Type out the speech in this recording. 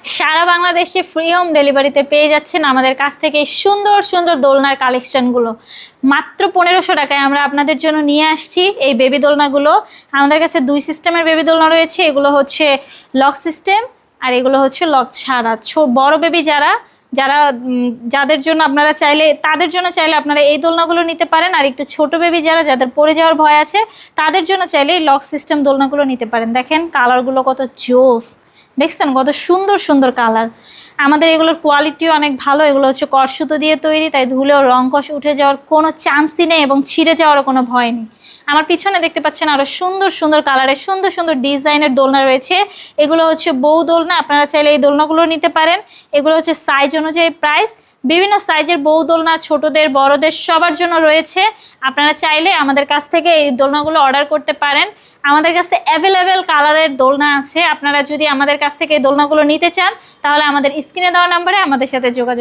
সারা বাংলাদেশে free home ডেলিভারিতে পেয়ে যাচ্ছেন আমাদের কাছ থেকে এই সুন্দর সুন্দর দোলনার কালেকশনগুলো। মাত্র 1500 টাকায় আমরা আপনাদের জন্য নিয়ে আসছি এই বেবি দোলনাগুলো। আমাদের কাছে 2 সিস্টেমের বেবি দোলনা রয়েছে। এগুলো হচ্ছে লক সিস্টেম আর এগুলো হচ্ছে লক ছাড়া। বড় বেবি যাদের জন্য আপনারা চাইলে তাদের জন্য চাইলে আপনারা এই দোলনাগুলো নিতে পারেন। আর একটু ছোট বেবি যাদের পড়ে যাওয়ার ভয় আছে তাদের জন্য চাইলে এই লক সিস্টেম দোলনাগুলো নিতে পারেন। দেখেন কালারগুলো কত জোস, দেখছেন কত সুন্দর সুন্দর কালার। আমাদের এগুলোর কোয়ালিটিও অনেক ভালো। এগুলো হচ্ছে কটসুতো দিয়ে তৈরি, তাই ধুলেও রংকশ উঠে যাওয়ার কোনো চান্সই নেই এবং ছিঁড়ে যাওয়ারও কোনো ভয় নেই। আমার পিছনে দেখতে পাচ্ছেন আরও সুন্দর সুন্দর কালারের সুন্দর সুন্দর ডিজাইনের দোলনা রয়েছে। এগুলো হচ্ছে বউ দোলনা, আপনারা চাইলে এই দোলনাগুলো নিতে পারেন। এগুলো হচ্ছে সাইজ অনুযায়ী প্রাইস, বিভিন্ন সাইজের বউ দোলনা ছোটদের বড়দের সবার জন্য রয়েছে। আপনারা চাইলে আমাদের কাছ থেকে এই দোলনাগুলো অর্ডার করতে পারেন। আমাদের কাছে অ্যাভেলেবেল কালারের দোলনা আছে। আপনারা যদি আমাদের কাছ থেকে এই দোলনাগুলো নিতে চান তাহলে আমাদের স্ক্রিনে দেওয়া নাম্বারে আমাদের সাথে যোগাযোগ